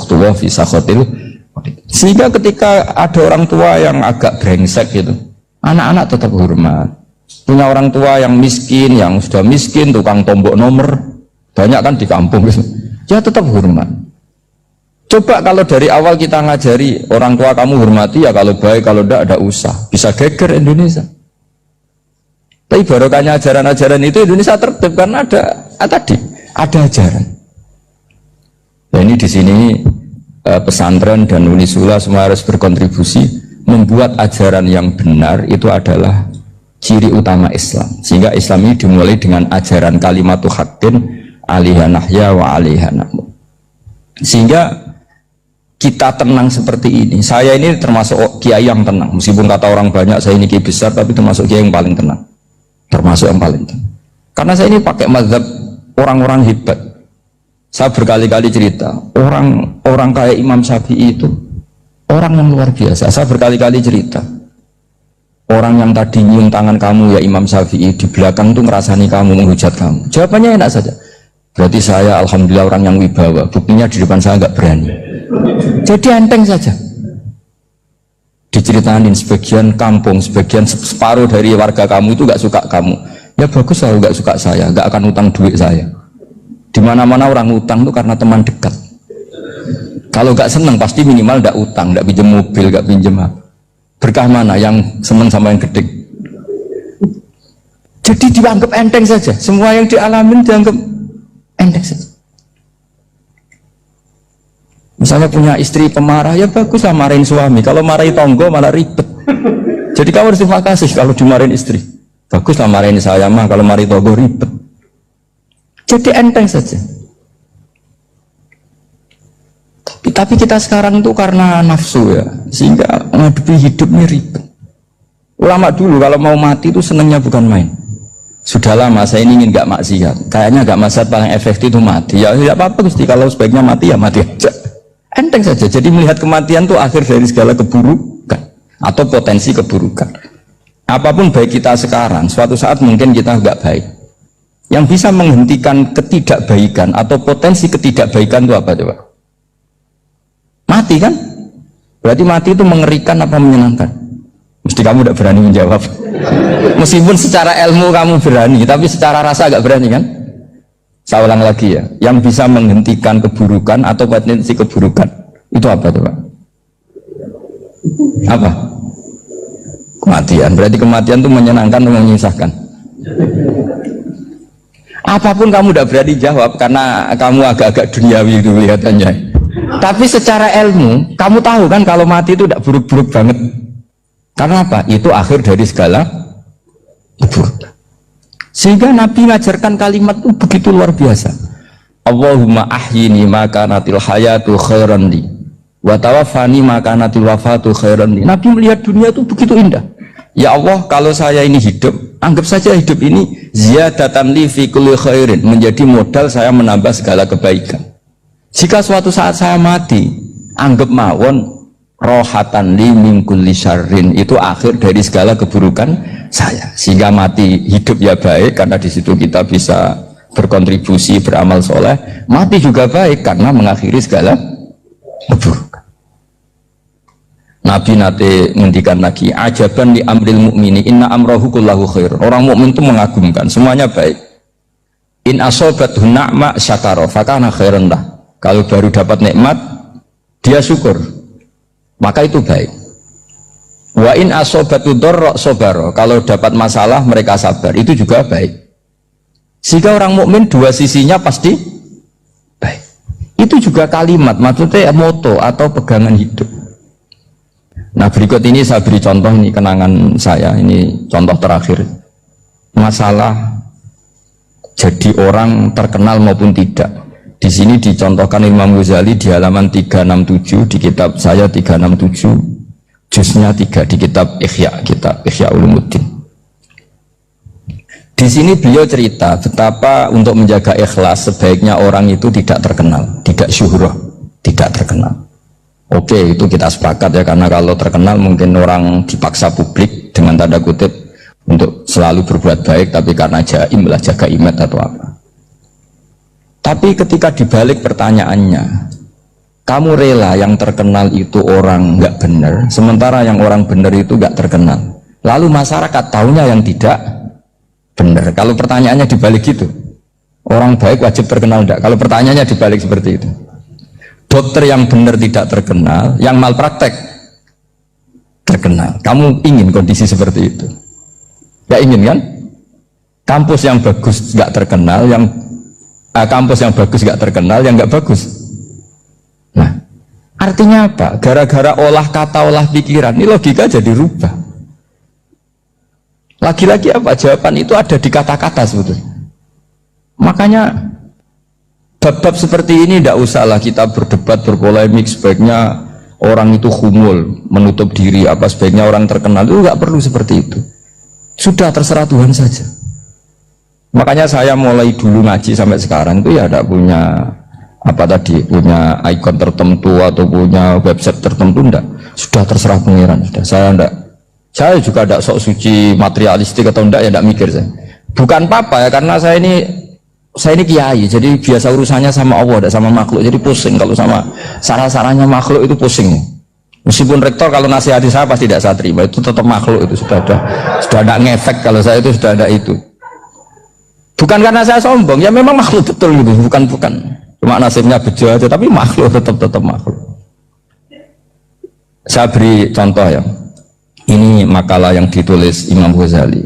sakhatullah fi sakhatil. Sehingga ketika ada orang tua yang agak brengsek gitu, anak-anak tetap hormat. Punya orang tua yang miskin, yang sudah miskin, tukang tombok nomor, banyak kan di kampung gitu. Ya tetap hormat. Coba kalau dari awal kita ngajari orang tua kamu hormati ya, kalau baik, kalau tidak ada usah. Bisa geger Indonesia. Tapi barokahnya ajaran-ajaran itu Indonesia tertib karena ada ajaran. Nah, ini di sini pesantren dan Unisula semua harus berkontribusi membuat ajaran yang benar itu adalah ciri utama Islam. Sehingga Islam ini dimulai dengan ajaran kalimatu haqqin alaiha nahya wa alaiha namut. Sehingga kita tenang seperti ini. Saya ini termasuk kiai yang tenang. Meskipun kata orang banyak saya ini kiai besar, tapi termasuk kiai yang paling tenang. Termasuk yang paling tenang. Karena saya ini pakai mazhab orang-orang hebat. Saya berkali-kali cerita, orang kayak Imam Syafi'i itu orang yang luar biasa. Saya berkali-kali cerita, orang yang tadi nyium tangan kamu ya Imam Syafi'i, di belakang tuh ngerasani kamu, menghujat kamu. Jawabannya enak saja. Berarti saya alhamdulillah orang yang wibawa. Buktinya di depan saya nggak berani. Jadi enteng saja. Diceritain sebagian kampung, sebagian separuh dari warga kamu itu nggak suka kamu. Ya bagus, saya nggak suka saya, nggak akan utang duit saya. Di mana-mana orang utang itu karena teman dekat. Kalau nggak seneng pasti minimal nggak utang, nggak pinjam mobil, nggak pinjam apa. Berkah mana yang seneng sama yang gede? Jadi dianggap enteng saja. Semua yang dialamin dianggap enteng saja. Misalnya punya istri pemarah, ya bagus lah marahin suami. Kalau marahin tonggo malah ribet. Jadi kamu harus terima kasih kalau dimarahin istri. Bagus lah marahin saya mah, kalau marahin tonggo ribet. Jadi enteng saja. Tapi kita sekarang itu karena nafsu ya, sehingga menghadapi hidup ini ribet. Ulama dulu kalau mau mati itu senangnya bukan main. Sudah lama saya ini ingin gak maksiat. Kayaknya gak maksiat paling efektif itu mati. Ya tidak apa-apa Gusti, kalau sebaiknya mati ya mati aja. Enteng saja. Jadi melihat kematian itu akhir dari segala keburukan atau potensi keburukan. Apapun baik kita sekarang, suatu saat mungkin kita gak baik. Yang bisa menghentikan ketidakbaikan atau potensi ketidakbaikan itu apa coba? Mati kan? Berarti mati itu mengerikan apa menyenangkan? Mesti kamu tidak berani menjawab. Meskipun secara ilmu kamu berani, tapi secara rasa agak berani kan? Saya ulang lagi ya, yang bisa menghentikan keburukan atau potensi keburukan itu apa coba? Apa? Kematian. Berarti kematian itu menyenangkan atau menyusahkan? Apapun kamu tidak berani jawab karena kamu agak-agak duniawi itu kelihatannya. Tapi secara ilmu kamu tahu kan kalau mati itu tidak buruk-buruk banget. Karena apa? Itu akhir dari segala keburukan. Sehingga Nabi mengajarkan kalimat itu begitu luar biasa. Allahumma ahyini maka natil hayatu khairan li wa tawaffani maka natil wafatu khairan li. Nabi melihat dunia itu begitu indah. Ya Allah, kalau saya ini hidup, anggap saja hidup ini ziyadatan li fi kulli khairin, menjadi modal saya menambah segala kebaikan. Jika suatu saat saya mati, anggap mawon rohatan li min kulli syarrin, itu akhir dari segala keburukan saya. Sehingga mati hidup ya baik karena di situ kita bisa berkontribusi beramal soleh. Mati juga baik karena mengakhiri segala keburukan. Nabi nate ngendikan lagi, ajaban li amril mu'mini inna amrahu kullahu khair. Orang mukmin itu mengagumkan, semuanya baik. In asobathu na'ma syakara fakana khairan lah. Kalau baru dapat nikmat dia syukur, maka itu baik. Wa in asobatu dharra sabara. Kalau dapat masalah mereka sabar, itu juga baik. Sehingga orang mukmin dua sisinya pasti baik. Itu juga kalimat, maksudnya moto atau pegangan hidup. Nah berikut ini saya beri contoh, ini kenangan saya, ini contoh terakhir. Masalah jadi orang terkenal maupun tidak. Di sini dicontohkan Imam Ghazali di halaman 367 di kitab saya 367, juznya 3 di kitab Ihya Ulumuddin. Di sini beliau cerita betapa untuk menjaga ikhlas sebaiknya orang itu tidak terkenal, tidak syuhrah, tidak terkenal. Oke, itu kita sepakat ya, karena kalau terkenal mungkin orang dipaksa publik dengan tanda kutip untuk selalu berbuat baik, tapi karena jaim lah, jaga image atau apa. Tapi ketika dibalik pertanyaannya, Kamu rela yang terkenal itu orang nggak benar, sementara yang orang benar itu nggak terkenal. Lalu masyarakat tahunya yang tidak benar. Kalau pertanyaannya dibalik gitu, orang baik wajib terkenal enggak? Kalau pertanyaannya dibalik seperti itu, dokter yang benar tidak terkenal, yang malpraktek terkenal. Kamu ingin kondisi seperti itu? Nggak ingin kan? Kampus yang bagus nggak terkenal, kampus yang bagus nggak terkenal, yang nggak bagus. Nah, artinya apa? Gara-gara olah kata, olah pikiran, ini logika jadi rubah. Lagi-lagi apa? Jawaban itu ada di kata-kata sebetulnya. Makanya bab-bab seperti ini tidak usahlah kita berdebat, berpolemik. Sebaiknya orang itu humul, menutup diri, apa sebaiknya orang terkenal, itu nggak perlu seperti itu. Sudah terserah Tuhan saja. Makanya saya mulai dulu ngaji sampai sekarang itu ya tidak punya punya ikon tertentu atau punya website tertentu, enggak. Sudah terserah pengiran, sudah. Saya juga tidak sok suci materialistik atau enggak, ya tidak mikir saya. Bukan apa-apa ya, karena saya ini kiai, jadi biasa urusannya sama Allah, tidak sama makhluk. Jadi pusing kalau sama saran-sarannya makhluk itu pusing. Meskipun rektor kalau nasihati saya pasti tidak saya terima, itu tetap makhluk, itu sudah ada ngefek kalau saya itu sudah ada itu. Bukan karena saya sombong, ya memang makhluk betul gitu, bukan. Cuma nasibnya bejo aja, tapi makhluk tetap makhluk. Saya beri contoh ya. Ini makalah yang ditulis Imam Ghazali.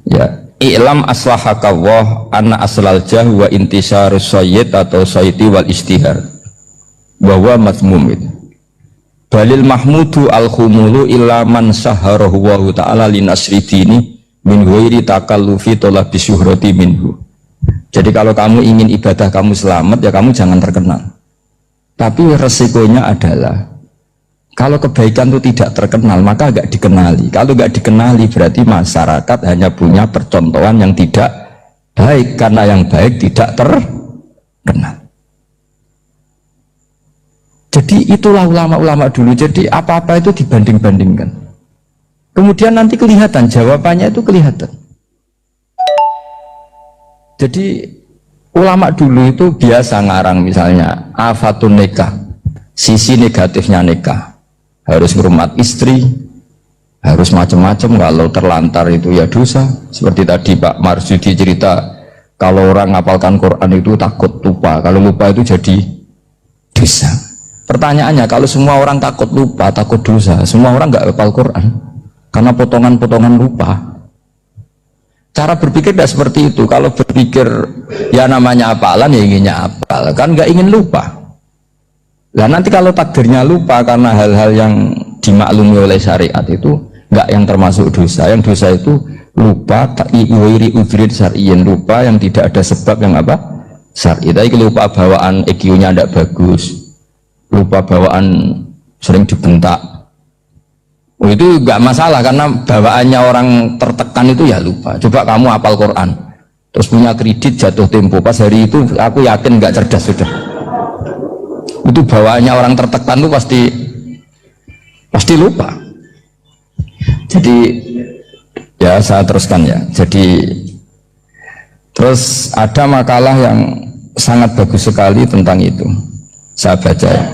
Ya, i'lam aslahakallah anna aslal jah wa intisarus sayyid atau sayyidi wal istihar. Bahwa mazmum itu. Balil mahmudu al-khumulu illa man saharahu wa ta'ala linasri dini min ghairi takallufi talabi syuhrati minhu. Jadi kalau kamu ingin ibadah kamu selamat, ya kamu jangan terkenal. Tapi resikonya adalah kalau kebaikan itu tidak terkenal, maka agak dikenali. Kalau nggak dikenali berarti masyarakat hanya punya percontohan yang tidak baik, karena yang baik tidak terkenal. Jadi itulah ulama-ulama dulu. Jadi apa-apa itu dibanding-bandingkan. Kemudian nanti kelihatan, jawabannya itu kelihatan. Jadi ulama dulu itu biasa ngarang misalnya afatun nikah, sisi negatifnya nikah, harus ngurmat istri, harus macam-macam, kalau terlantar itu ya dosa. Seperti tadi Pak Marsudi cerita, kalau orang ngapalkan Quran itu takut lupa, kalau lupa itu jadi dosa. Pertanyaannya, kalau semua orang takut lupa, takut dosa, semua orang nggak hafal Quran karena potongan-potongan lupa. Cara berpikir tidak seperti itu. Kalau berpikir ya namanya hafalan, ya inginnya hafal, kan nggak ingin lupa. Nah nanti kalau takdirnya lupa karena hal-hal yang dimaklumi oleh syariat itu nggak yang termasuk dosa. Yang dosa itu lupa ta'iwiri udhrid syar'iyin, lupa yang tidak ada sebab yang apa? Syar'i. Tapi lupa bawaan EQ-nya tidak bagus, lupa bawaan sering dibentak. Oh, itu nggak masalah karena bawaannya orang tertekan itu ya lupa. Coba kamu hafal Quran, terus punya kredit jatuh tempo, pas hari itu aku yakin nggak cerdas sudah. Itu bawaannya orang tertekan itu pasti lupa. Jadi ya saya teruskan ya. Jadi terus ada makalah yang sangat bagus sekali tentang itu. Saya baca ya.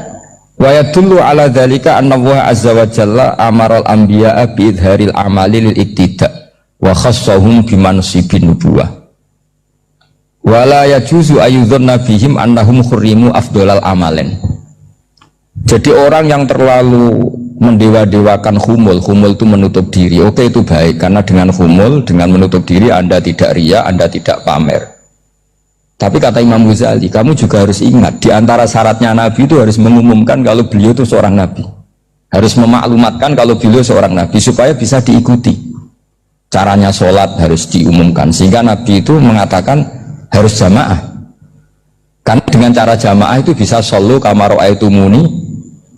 Wa yadullu ala dzalika anna Allah azza wa jalla amaral anbiya'a bi idharil amali lil iktida wa khassahum bi mansibin nubuwah wa la yajuzu ayyudhanna bihim annahum khurrimu afdhalal amalen. Jadi orang yang terlalu mendewa-dewakan khumul itu menutup diri, oke itu baik, karena dengan khumul, dengan menutup diri Anda tidak riya, Anda tidak pamer. Tapi kata Imam Ghazali, kamu juga harus ingat, di antara syaratnya Nabi itu harus mengumumkan kalau beliau itu seorang Nabi, harus memaklumatkan kalau beliau seorang Nabi supaya bisa diikuti. Caranya sholat harus diumumkan, sehingga Nabi itu mengatakan harus jamaah, karena dengan cara jamaah itu bisa shollu kama ra'aitumuni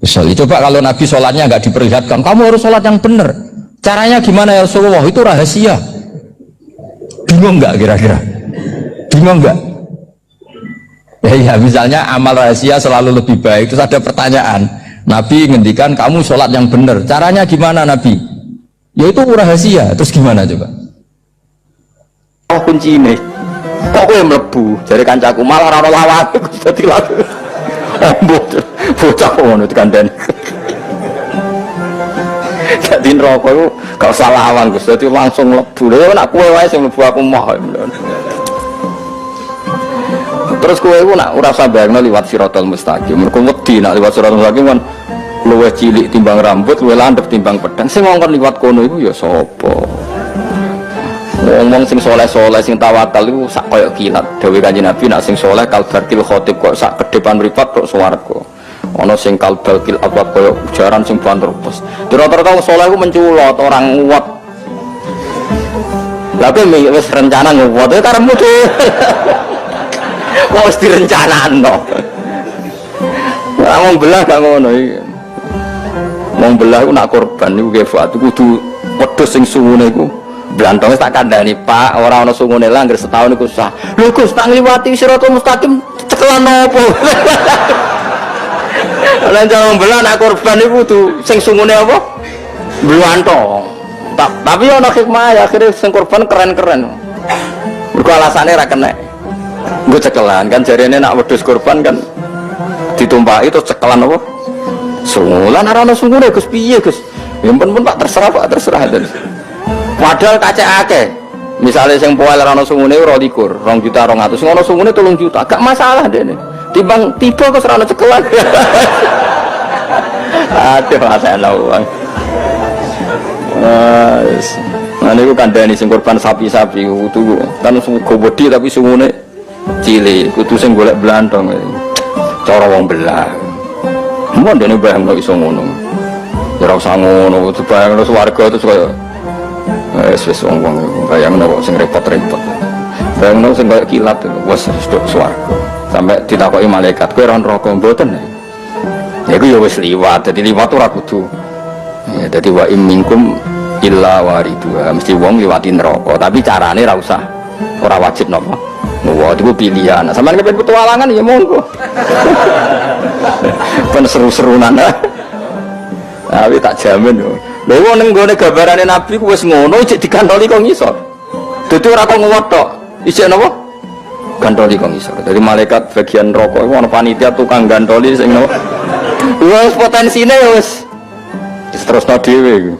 usolli. Coba kalau Nabi sholatnya nggak diperlihatkan, kamu harus sholat yang benar, caranya gimana ya Rasulullah, itu rahasia. Bingung nggak kira-kira? Bingung nggak? Ya misalnya amal rahasia selalu lebih baik. Terus ada pertanyaan, Nabi ngendikan kamu sholat yang benar, caranya gimana Nabi? Ya itu rahasia. Terus gimana coba? Oh kunci ini kok gue melebu jadi kancaku malah rano lawat jadi lagu bocah ngono dikandani. Dadi neraka iku gak usah lawan Gus, dadi langsung mlebu. Lha nek kowe wae sing mlebu aku moh. Terus kowe iku nek ora usah bayangno liwat Siratal Mustaqim. Mergo wedi nek liwat Siratal Mustaqim kan luwih cilik timbang rambut, luwih landhep timbang pedang. Sing ngongkon liwat kono iku ya sapa? Ngomong sing soleh-soleh sing tawakal iku sak koyo kilat. Dewe Kanjeng Nabi nek sing soleh kalbarkil khotib kok sak kedepan mripat kok swarga. Ana sing kalbalkil abab koyo ujaran sing banter pos. Rata-rata wong soleh iku menculot, orang nguwat. Lah kowe wis rencana nguwat ya karepmu dhewe. Wis direncanakno. Wong belah gak ngono iki. Wong belah iku nak korban niku kefat kudu wedhus sing suwune iku blantong tak kandhani Pak, ora ana sungune lah anggere setahun iku susah. Lho Gus, tak ngliwati Siratal Mustaqim cekelan opo? Lan wong belah nak korban iku kudu sing sungune apa? Blantong. Tapi ana hikmah ya akhire sing korban keren-keren. Mergo alasane ra kena. Nggo cekelan kan jarene nak wedhus korban kan ditumpaki terus cekelan apa? Sungulan ora ana sungune Gus piye Gus? Ya pun Pak terserah Pak terserah. Padahal kacek akeh. Misalnya sing poel ora ana sungune 22 juta 200, sing ana sungune 3 juta. Gak masalah dene. Timbang tiba kok ora ana cekelan. Aduh masalah uang. Nah niku kandhani sing korban sapi-sapi kudu kan gobedi tapi sungune cilik, kudu sing golek blantong. Cara wong belah. Mun dene bayangno iso ngono. Ora usah ngono, bayangno swarga terus kaya wis wong-wong bayangno kok sing repot-repot. Bayangno sing kaya kilat wis swarga. Sampai ditakoki malaikat, kowe ora neraka mboten. Ya iku ya wis liwat, dadi liwat ora kudu. Ya dadi wa minkum illa waridua, mesti wong liwati neraka, tapi carane ora usah. Ora wajib napa. Wah, itu pilihan. Sampeyan kepen petualangan ya monggo. Ben seru-serunan. Tapi tak jamin yo. Lha wong ning gone gambarane Nabi ku wis ngono cek digantoli kok ngisor. Dudu ora kok nguwat tok. Isih napa? Gantoli kok ngisor. Dari malaikat bagian rokok iku ana panitia tukang gantoli sing napa. Wis potensine wis terusno dhewe iku.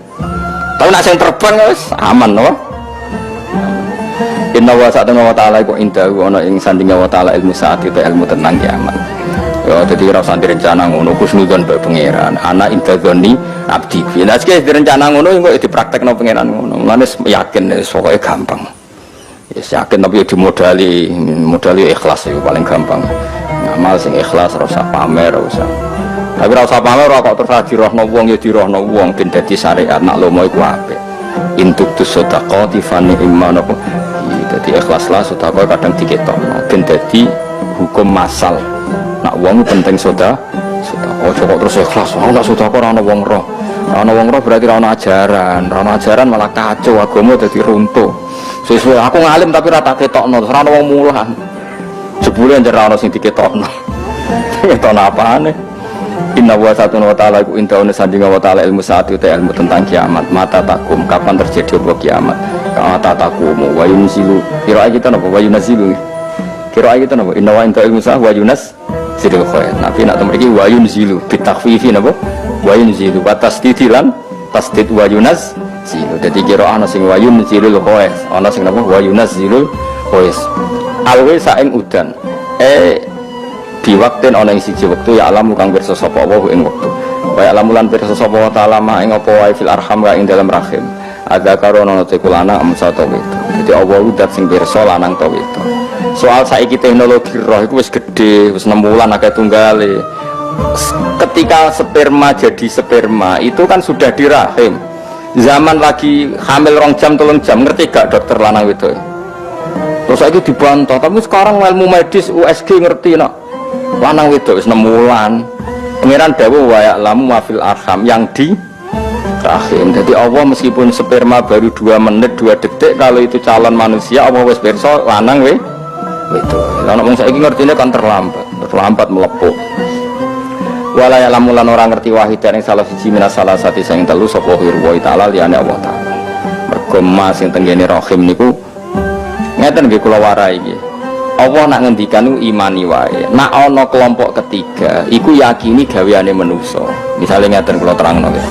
Tapi nek sing terbang wis aman napa? Inna wa sa'atana wa ta'ala iku indahu ana ing sandinge wa ta'ala ilmu saat itu ilmu tentang kiamat. Ya dadi ora usah direncana ngono kusnudon mbek pangeran. Ana indadzoni abdi. Nek iki direncana ngono kok dipraktekno pangeran ngono. Mulane yakin pokoke gampang. Wis yakin tapi modali ikhlas iku paling gampang. Ngamal sing ikhlas ora usah pamer, ora usah. Tapi ora usah pamer ora kok terus dirohno wong ya dirohno wong ben dadi syariat nak lomo iku apik. Intuk tusodaqati fani iman apa. Jadi ikhlaslah sedekah kadang diketokno ben dadi hukum masal. Nak wong penting sedekah kok terus ikhlas. Ora sedekah ora ana wong roh. Ora ana wong roh berarti ora ana ajaran. Ora ana ajaran malah kacau agama dadi runtuh. Sesuai aku ngalim tapi ora tak ketokno, ora ana wong mulah. Jebule anjir ora ana sing diketokno. Ketokno apane? Inna wa satuna wa ta'ala iku indaune sandinga wa ta'ala ilmu saat itu ilmu tentang kiamat. Mata takum kapan terjadi apa kiamat. Mata takumu wa yunzilu. Kira kita napa wa yunzilu. Kira kita napa inna wa inda ilmu saat wa yunas sidil khair. Nabi nak mriki wa yunzilu bitakhfifi napa wa yunzilu wa tasdidilan tasdid wa yunas zilu. Dadi kira ana sing wa yunzilul khair, ana sing napa wa yunzilul khair. Alwe saing udan. Di waktu ana ing siji wektu ya alam kang pirsa sapa wa ing wektu wa alam lan pirsa sapa wa ta'ala ma ing apa wae fil arham wa ing dalam rahim ada karo ana tekulana amsa to itu dadi Allah udat sing pirsa lanang to itu soal saiki teknologi roh iku wis gedhe wis 6 wulan akeh tunggale ketika sperma jadi sperma itu kan sudah di rahim zaman lagi hamil 2 jam 3 jam ngerti gak dokter lanang itu terus saiki dibantah tapi sekarang ilmu medis USG ngerti nak lanang wedok wis 6 wulan. Pangeran dawuh wa ya'lamu ma fil arham yang di rahim. Jadi Allah meskipun sperma baru 2 menit 2 detik kalau itu calon manusia Allah wis pirsa lanang wedok. Lah nek wong saiki ngertine kan terlambat melepuk. Wala ya'lamu lan ora ngerti wahidan ing salah siji minas salah sati sing telu sapa wa ta'ala liyane Allah taala. Mergo mas sing tenggene rahim niku ngeten nggih kula warai iki. Allah nak ngendikan imani wae. Nak ana kelompok ketiga, iku yakini gaweane manusa. Misale ngaten kula terangno nggih.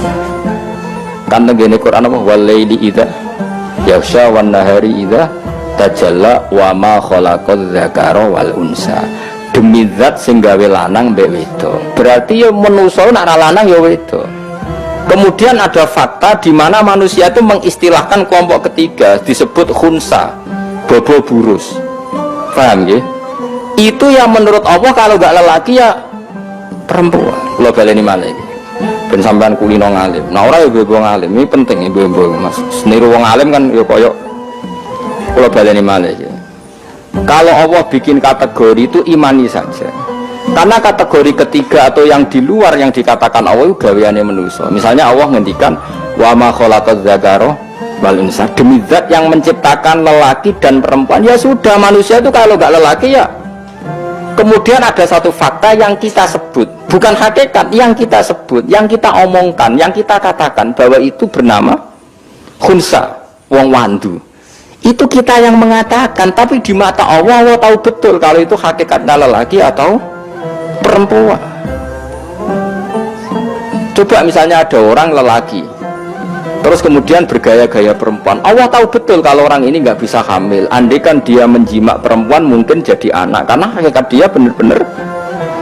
Kan tengene Quran apa walaili idza yaghsha wan nahari idza tajalla wa ma khalaqadz dzakara wal unsa. Demi zat sing gawe lanang mbek wedok. Berarti ya manusa nak ra lanang ya wedok. Kemudian ada fakta di mana manusia itu mengistilahkan kelompok ketiga disebut khunsa, bobo burus. Paham ya? Itu yang menurut Allah kalau gak lelaki ya perempuan. Lo baleni malih. Ben sampean kulino ngalim. Nah ora ya bebo ngalim. Ini penting ya bebo Mas. Seniru wong alim kan ya koyo lo baleni malih ya. Kalau Allah bikin kategori itu imani saja. Karena kategori ketiga atau yang di luar yang dikatakan Allah itu gaweane manusia. Misalnya Allah ngendikan wa ma khalaqadz dzakara wal unsa, demi zat yang menciptakan lelaki dan perempuan. Ya sudah, manusia itu kalau nggak lelaki ya. Kemudian ada satu fakta yang kita sebut, bukan hakikat, yang kita sebut, yang kita omongkan, yang kita katakan bahwa itu bernama khunsa, wong wandu. Itu kita yang mengatakan, tapi di mata Allah, Allah tahu betul kalau itu hakikatnya lelaki atau perempuan. Coba misalnya ada orang lelaki terus kemudian bergaya-gaya perempuan, Allah tahu betul kalau orang ini nggak bisa hamil. Andai kan dia menjimak perempuan mungkin jadi anak, karena hakikat dia benar-benar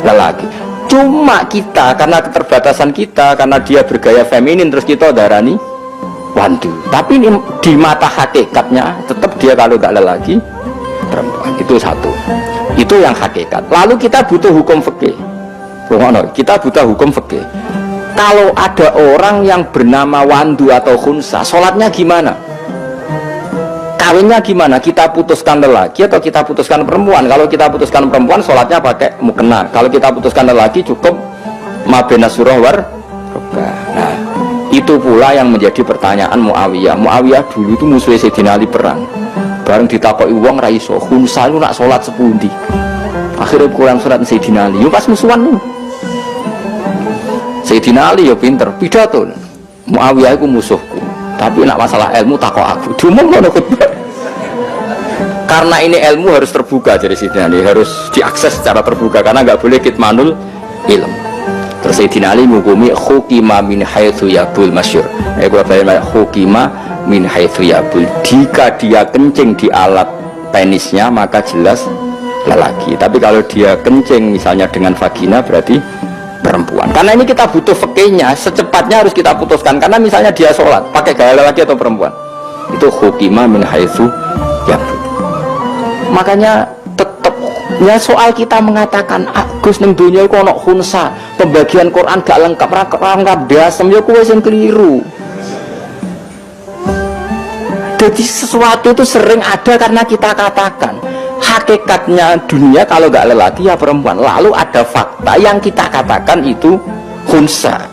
lelaki. Cuma kita karena keterbatasan kita, karena dia bergaya feminin terus kita darani wandu. Tapi di mata hakikatnya tetap dia kalau nggak lelaki perempuan. Itu satu. Itu yang hakikat. Lalu kita butuh hukum fikih. Kita butuh hukum fikih. Kalau ada orang yang bernama wandu atau khunsa, sholatnya gimana? Kawinnya gimana? Kita putuskan lelaki atau kita putuskan perempuan? Kalau kita putuskan perempuan, sholatnya pakai mukena. Kalau kita putuskan lelaki, cukup mabena surah war. Nah, itu pula yang menjadi pertanyaan Muawiyah. Muawiyah dulu itu musuh Sayyidina Ali perang. Bareng ditakoki wong ra iso, khunsa lu nak sholat sepundi? Akhirnya Quran surat Sayyidina Ali, pas musuhan lu. Sayyidina Ali ya pinter, pidato. Muawiyah itu musuhku, tapi nak masalah ilmu takok aku. Diumum ngono khutbah. Karena ini ilmu harus terbuka, jadi Sayyidina Ali harus diakses secara terbuka karena nggak boleh kitmanul ilm. Terus Sayyidina Ali menghukumi hukima min haitsu yabul masyhur. Gua bayar hukima min haitsu yabul. Jika dia kencing di alat penisnya maka jelas lelaki. Tapi kalau dia kencing misalnya dengan vagina berarti perempuan. Karena ini kita butuh fikihnya, secepatnya harus kita putuskan. Karena misalnya dia sholat pakai gaya lelaki atau perempuan, itu hukima min haitsu yabul. Makanya tetap ya soal kita mengatakan Agus ning dunia iku ana khunsa, pembagian Quran gak lengkap, rangkap dasem ya kuwi sing keliru. Jadi sesuatu itu sering ada karena kita katakan hakikatnya dunia kalau gak lelaki ya perempuan. Lalu ada fakta yang kita katakan itu khunsa.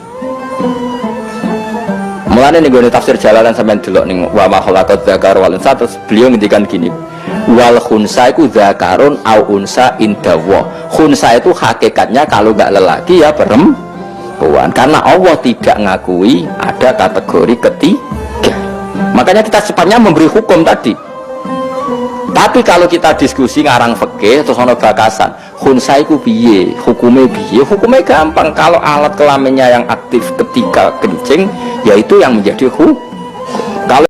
Mulane ning gone tafsir Jalalan sampean delok ning wa ma khalaqadz dzakara wal unsa, terus beliau ngendikan gini, wal khunsa iku dzakarun au unsa indawa. Khunsa itu hakikatnya kalau gak lelaki ya perempuan, karena Allah tidak ngakui ada kategori ketiga. Makanya kita cepatnya memberi hukum tadi. Tapi kalau kita diskusi ngarang fikih terus ono bakasan khunsa iku piye, hukume piye? Hukume gampang, kalau alat kelaminnya yang aktif ketika kencing yaitu yang menjadi hukum.